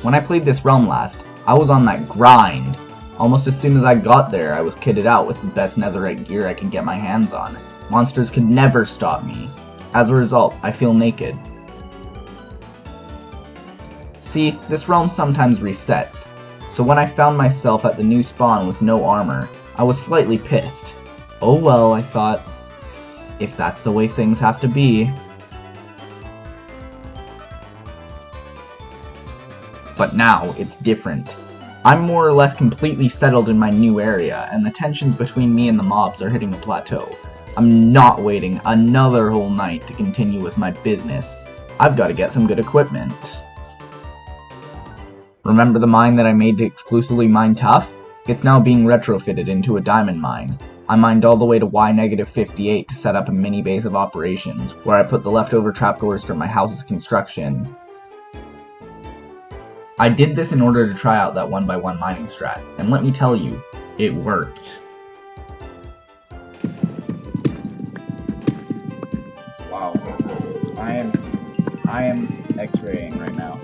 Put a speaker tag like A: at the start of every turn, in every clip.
A: When I played this realm last, I was on that grind. Almost as soon as I got there, I was kitted out with the best netherite gear I could get my hands on. Monsters could never stop me. As a result, I feel naked. See, this realm sometimes resets, so when I found myself at the new spawn with no armor, I was slightly pissed. Oh well, I thought, if that's the way things have to be. But now, it's different. I'm more or less completely settled in my new area, and the tensions between me and the mobs are hitting a plateau. I'm not waiting another whole night to continue with my business. I've got to get some good equipment. Remember the mine that I made to exclusively mine tough? It's now being retrofitted into a diamond mine. I mined all the way to Y-58 to set up a mini base of operations, where I put the leftover trapdoors for my house's construction. I did this in order to try out that 1x1 mining strat, and let me tell you, it worked. Wow. I am X-raying right now.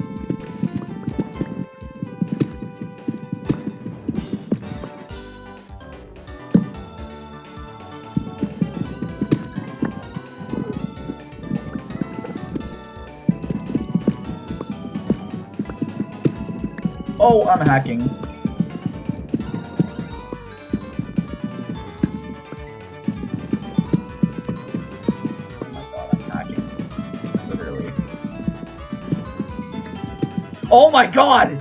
A: Oh, I'm hacking. Oh my god, I'm hacking. Literally. Oh my god!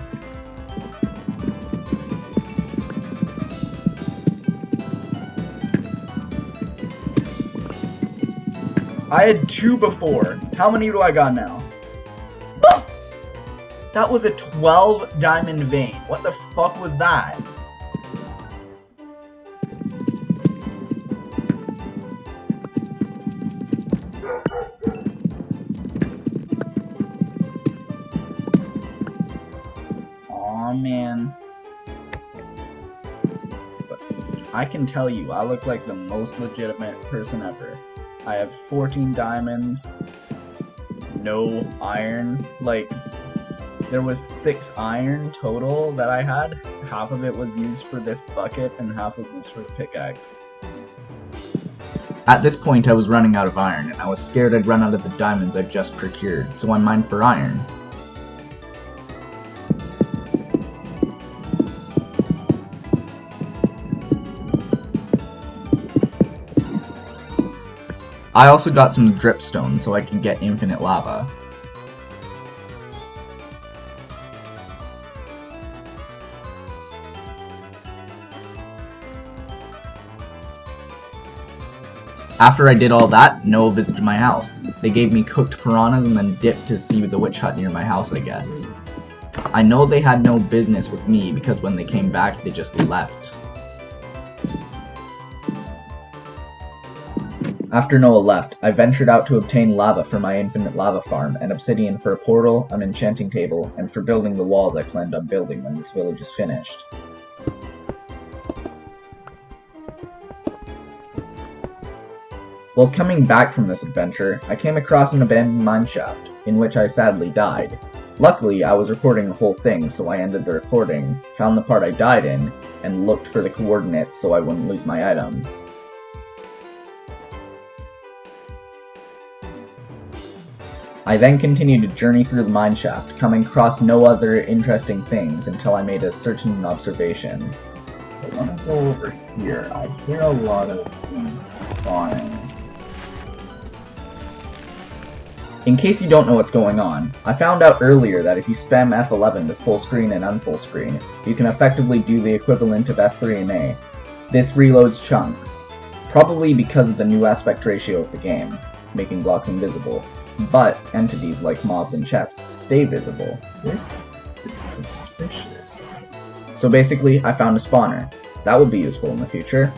A: I had 2 before. How many do I got now? That was a 12 diamond vein. What the fuck was that? Aw, man. But I can tell you, I look like the most legitimate person ever. I have 14 diamonds, no iron, like... There was 6 iron total that I had. Half of it was used for this bucket and half was used for the pickaxe. At this point I was running out of iron and I was scared I'd run out of the diamonds I'd just procured, so I mined for iron. I also got some dripstone so I could get infinite lava. After I did all that, Noah visited my house. They gave me cooked piranhas and then dipped to see the witch hut near my house, I guess. I know they had no business with me because when they came back, they just left. After Noah left, I ventured out to obtain lava for my infinite lava farm, and obsidian for a portal, an enchanting table, and for building the walls I planned on building when this village is finished. While coming back from this adventure, I came across an abandoned mineshaft, in which I sadly died. Luckily, I was recording the whole thing, so I ended the recording, found the part I died in, and looked for the coordinates so I wouldn't lose my items. I then continued to journey through the mineshaft, coming across no other interesting things until I made a certain observation. I want to go over here. I hear a lot of things spawning. In case you don't know what's going on, I found out earlier that if you spam F11 to full screen and unfull screen, you can effectively do the equivalent of F3 and A. This reloads chunks, probably because of the new aspect ratio of the game, making blocks invisible, but entities like mobs and chests stay visible. This is suspicious. So basically, I found a spawner. That would be useful in the future.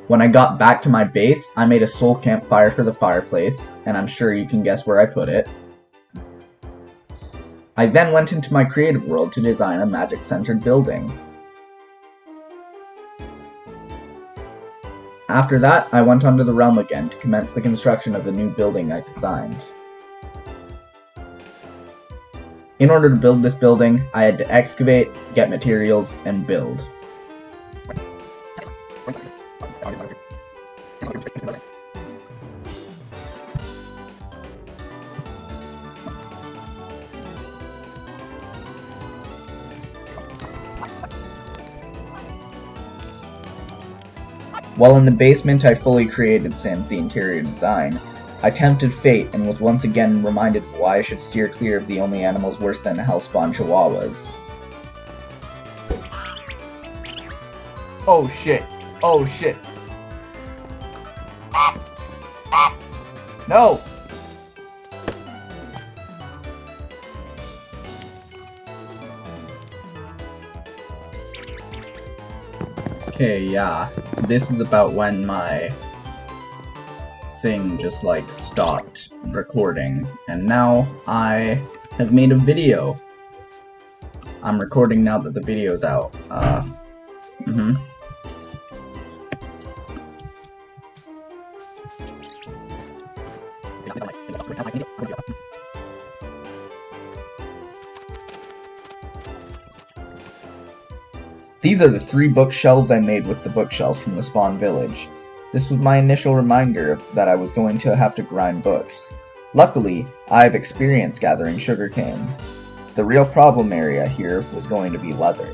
A: When I got back to my base, I made a soul campfire for the fireplace, and I'm sure you can guess where I put it. I then went into my creative world to design a magic-centered building. After that, I went onto the realm again to commence the construction of the new building I designed. In order to build this building, I had to excavate, get materials, and build. While in the basement I fully created sans the interior design, I tempted fate and was once again reminded of why I should steer clear of the only animals worse than hellspawn chihuahuas. Oh shit. Oh shit. No! Okay, yeah. This is about when my thing just like stopped recording, and now I have made a video. I'm recording now that the video's out. These are the 3 bookshelves I made with the bookshelves from the spawn village. This was my initial reminder that I was going to have to grind books. Luckily, I have experience gathering sugarcane. The real problem area here was going to be leather.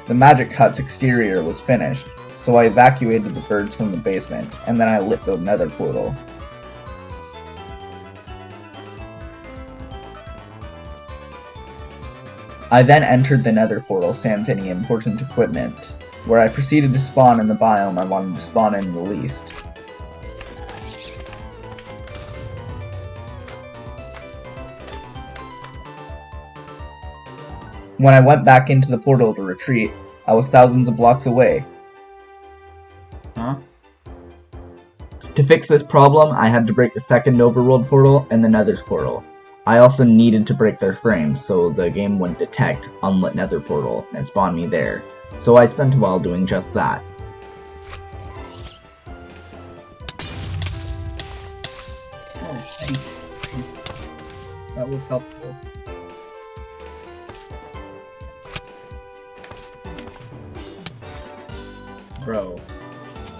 A: The magic hut's exterior was finished, so I evacuated the birds from the basement, and then I lit the nether portal. I then entered the nether portal sans any important equipment, where I proceeded to spawn in the biome I wanted to spawn in the least. When I went back into the portal to retreat, I was thousands of blocks away. To fix this problem, I had to break the second overworld portal and the nether's portal. I also needed to break their frames so the game wouldn't detect unlit nether portal and spawn me there. So I spent a while doing just that. Oh, thanks. That was helpful. Bro.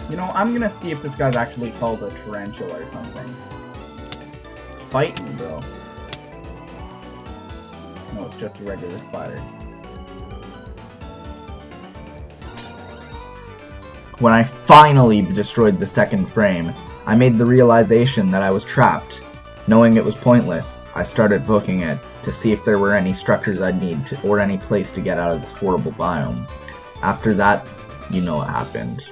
A: You know, I'm gonna see if this guy's actually called a tarantula or something. Fight me, bro. No, it's just a regular spider. When I finally destroyed the second frame, I made the realization that I was trapped. Knowing it was pointless, I started booking it to see if there were any structures I'd need to, or any place to get out of this horrible biome. After that, you know what happened.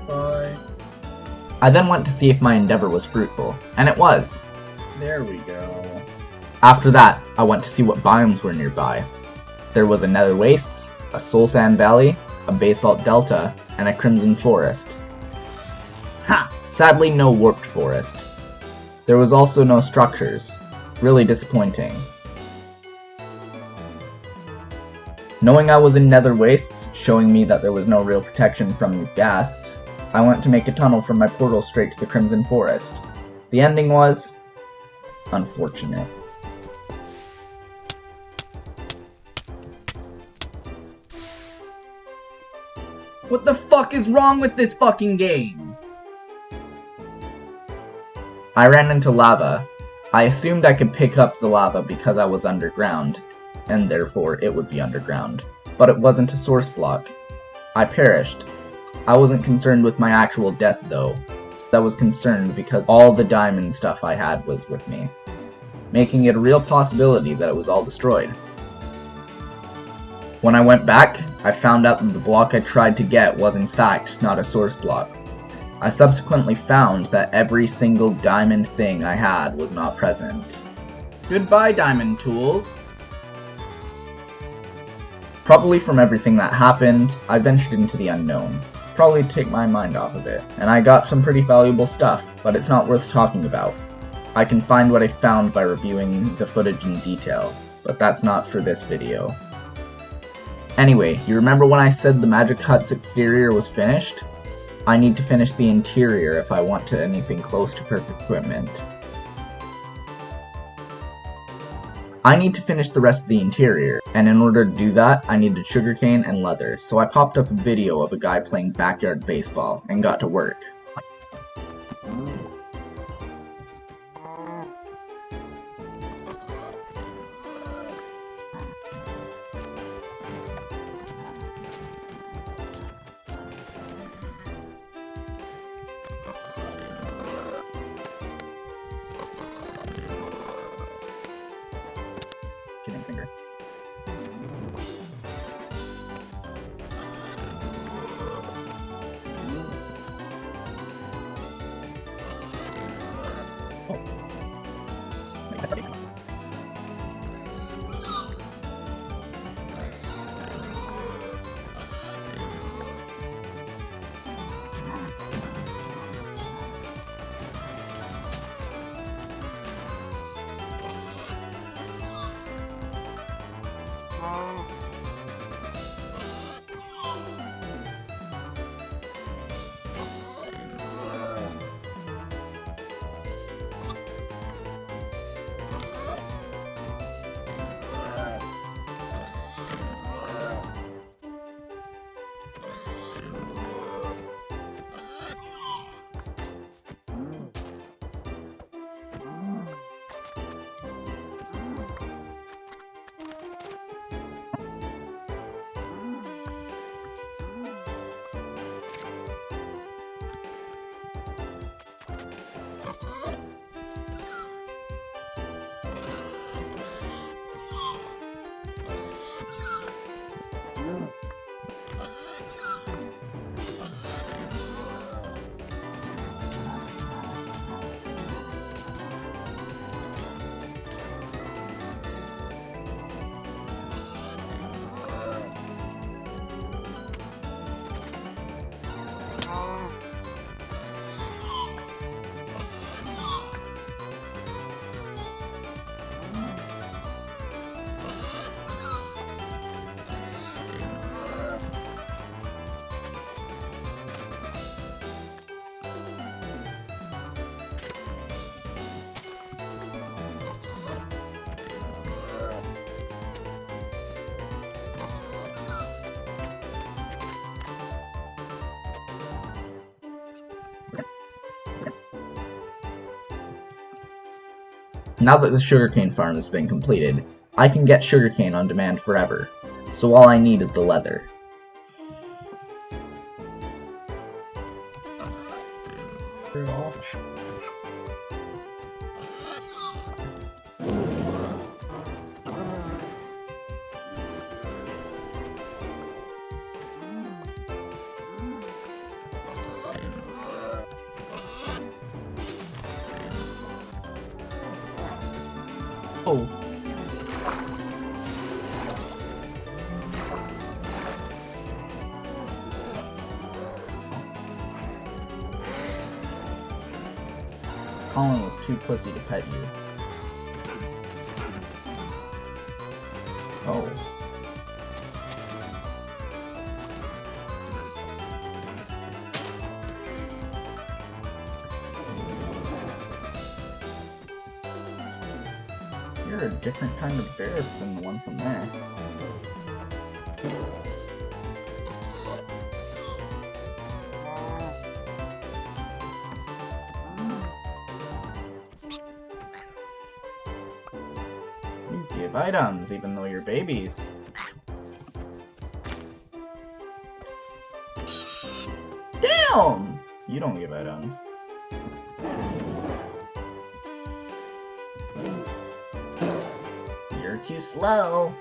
A: Bye. I then went to see if my endeavor was fruitful, and it was. There we go. After that, I went to see what biomes were nearby. There was a nether wastes, a soul sand valley, a basalt delta, and a crimson forest. Ha! Sadly, no warped forest. There was also no structures. Really disappointing. Knowing I was in nether wastes, showing me that there was no real protection from the ghasts, I went to make a tunnel from my portal straight to the Crimson Forest. The ending was unfortunate. What the fuck is wrong with this fucking game? I ran into lava. I assumed I could pick up the lava because I was underground, and therefore it would be underground. But it wasn't a source block. I perished. I wasn't concerned with my actual death though. I was concerned because all the diamond stuff I had was with me, making it a real possibility that it was all destroyed. When I went back, I found out that the block I tried to get was in fact not a source block. I subsequently found that every single diamond thing I had was not present. Goodbye, diamond tools. Probably from everything that happened, I ventured into the unknown. Probably to take my mind off of it. And I got some pretty valuable stuff, but it's not worth talking about. I can find what I found by reviewing the footage in detail, but that's not for this video. Anyway, you remember when I said the magic hut's exterior was finished? I need to finish the interior if I want to anything close to perfect equipment. I need to finish the rest of the interior, and in order to do that, I needed sugarcane and leather, so I popped up a video of a guy playing backyard baseball, and got to work. Finger. Now that the sugarcane farm has been completed, I can get sugarcane on demand forever, so all I need is the leather. Oh. Colin was too pussy to pet you. Oh. You're a different kind of bear than the one from there. You give items, even though you're babies. Damn! You don't give items. You're too slow.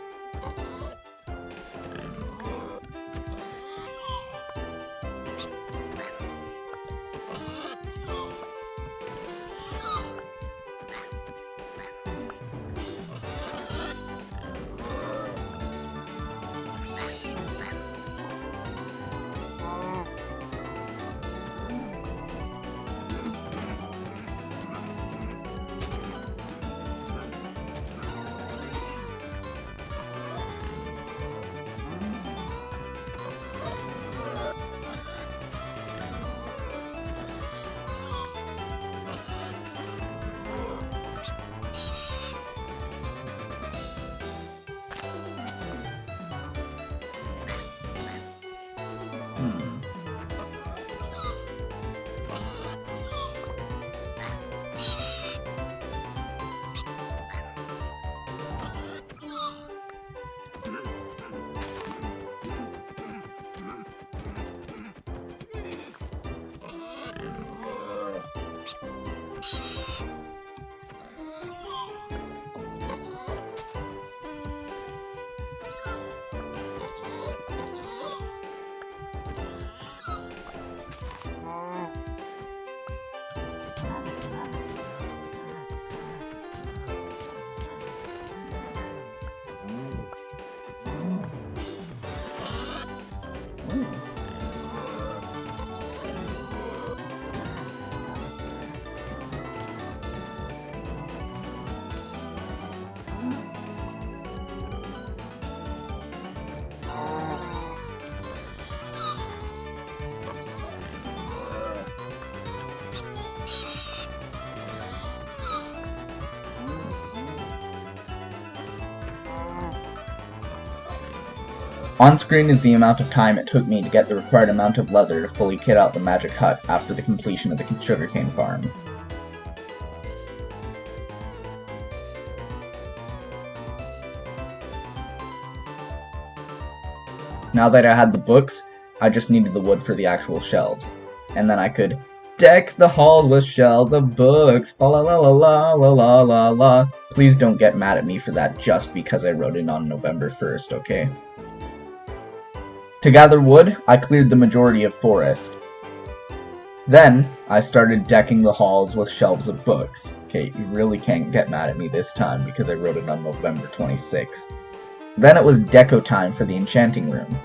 A: On screen is the amount of time it took me to get the required amount of leather to fully kit out the magic hut after the completion of the sugarcane farm. Now that I had the books, I just needed the wood for the actual shelves. And then I could deck the halls with shelves of books, la la la la la la la la. Please don't get mad at me for that just because I wrote it on November 1st, okay? To gather wood, I cleared the majority of forest. Then, I started decking the halls with shelves of books. Okay, you really can't get mad at me this time because I wrote it on November 26th. Then it was deco time for the enchanting room.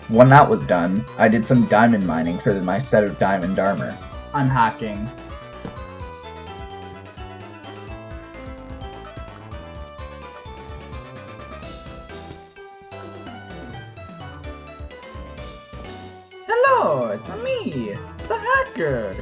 A: When that was done, I did some diamond mining for my set of diamond armor. I'm hacking. Hello, it's me, the hacker!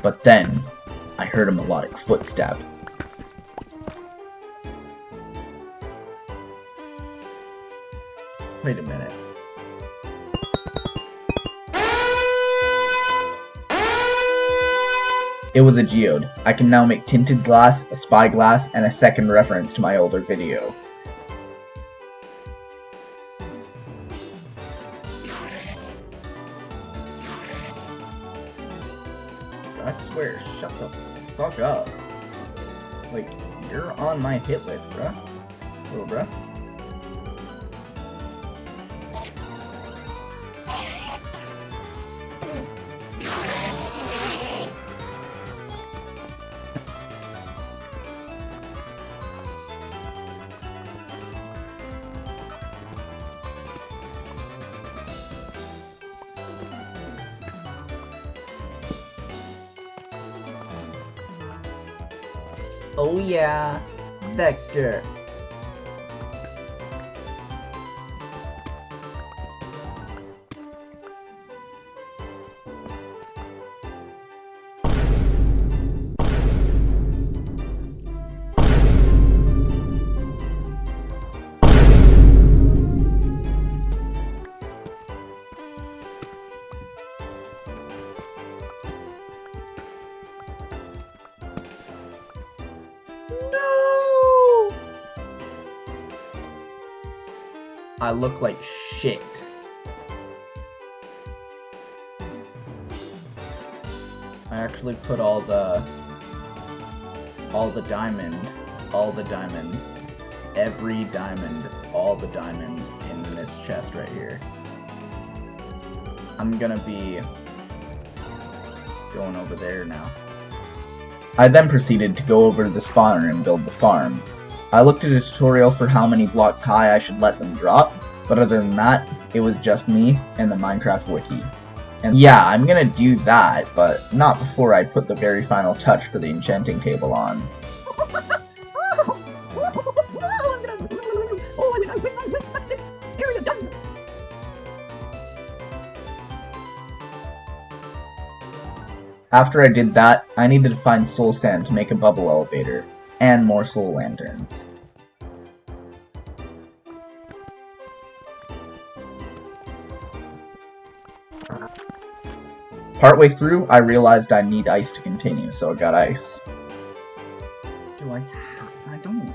A: But then, I heard a melodic footstep. Wait a minute. It was a geode. I can now make tinted glass, a spyglass, and a second reference to my older video. I swear, shut the fuck up. Like, you're on my hit list, bruh. Little bruh. Oh yeah, Vector. No! I look like shit. I actually put all the diamond, every diamond, all the diamond in this chest right here. I'm gonna be going over there now. I then proceeded to go over to the spawner and build the farm. I looked at a tutorial for how many blocks high I should let them drop, but other than that, it was just me and the Minecraft wiki. And yeah, I'm gonna do that, but not before I put the very final touch for the enchanting table on. After I did that, I needed to find soul sand to make a bubble elevator, and more soul lanterns. Partway through, I realized I need ice to continue, so I got ice. Do I have? I don't.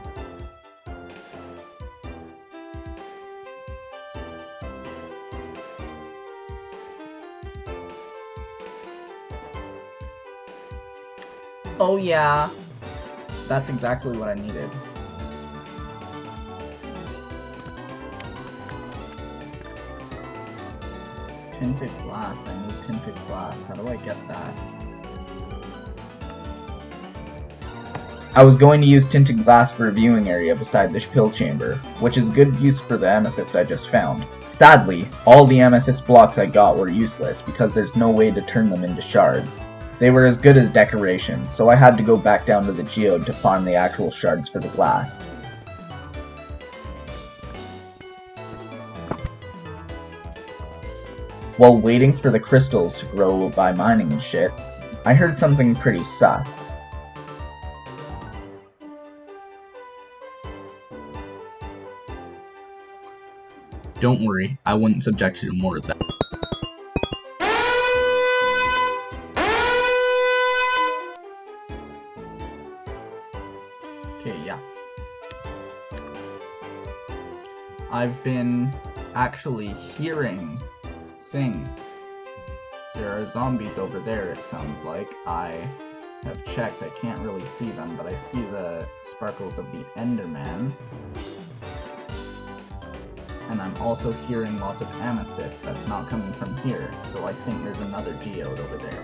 A: Oh yeah, that's exactly what I needed. Tinted glass, I need tinted glass. How do I get that? I was going to use tinted glass for a viewing area beside the kill chamber, which is good use for the amethyst I just found. Sadly, all the amethyst blocks I got were useless because there's no way to turn them into shards. They were as good as decoration, so I had to go back down to the geode to farm the actual shards for the glass. While waiting for the crystals to grow by mining and shit, I heard something pretty sus. Don't worry, I wouldn't subject you to more of that. Okay, yeah. I've been actually hearing things. There are zombies over there, it sounds like. I have checked, I can't really see them, but I see the sparkles of the Enderman. And I'm also hearing lots of amethyst that's not coming from here, so I think there's another geode over there.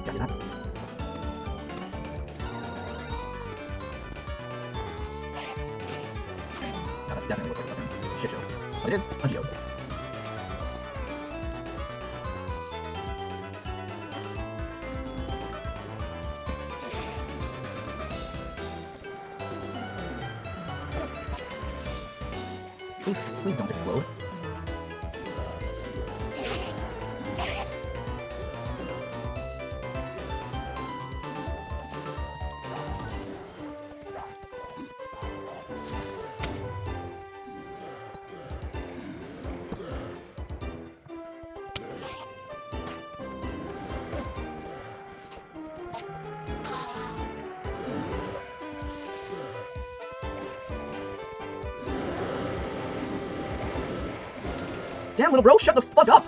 A: Yeah. That definitely looks like a fucking shit show. But it is a geode. Please don't explode. Damn, little bro, shut the fuck up!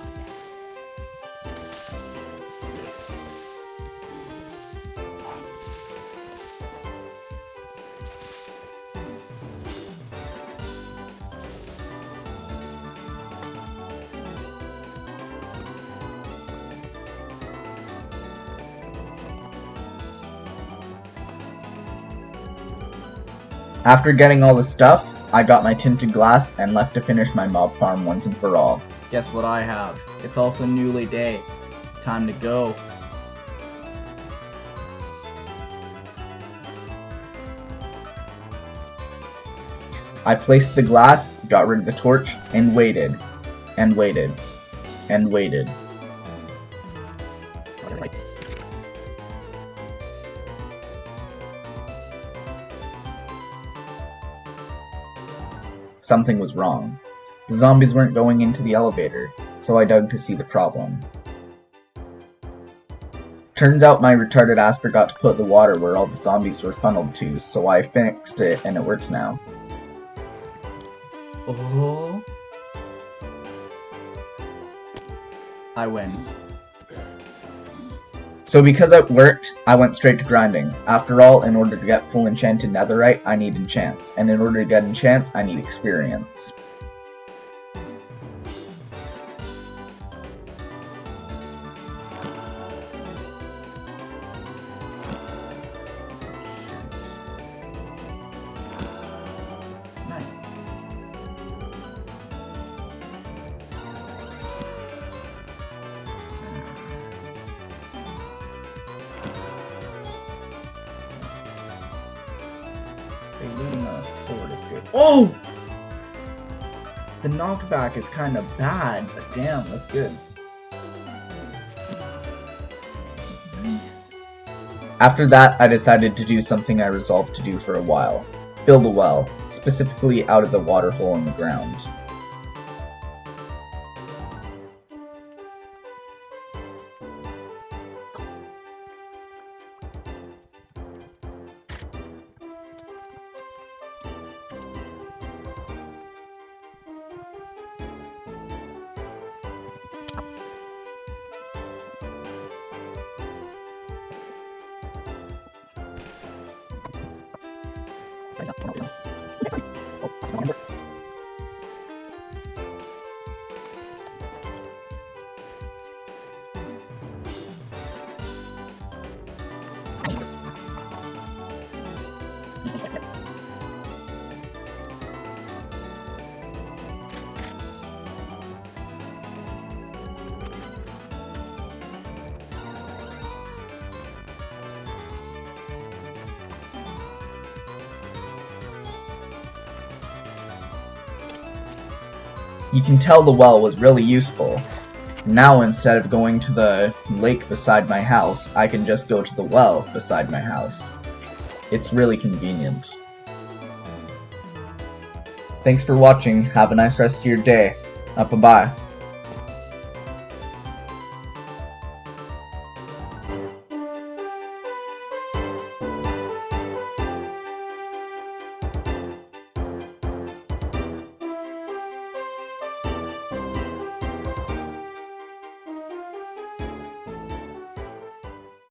A: After getting all the stuff, I got my tinted glass and left to finish my mob farm once and for all. Guess what I have? It's also newly day. Time to go. I placed the glass, got rid of the torch, and waited. And waited. And waited. Something was wrong. The zombies weren't going into the elevator, so I dug to see the problem. Turns out my retarded ass forgot to put the water where all the zombies were funneled to, so I fixed it and it works now. Oh. I win. So because it worked, I went straight to grinding. After all, in order to get full enchanted netherite, I need enchants. And in order to get enchants, I need experience. Looting a sword is good. Oh! The knockback is kind of bad, but damn, that's good. Nice. After that, I decided to do something I resolved to do for a while. Build a well, specifically out of the water hole in the ground. You can tell the well was really useful. Now instead of going to the lake beside my house, I can just go to the well beside my house. It's really convenient. Thanks for watching, have a nice rest of your day. Bye-bye.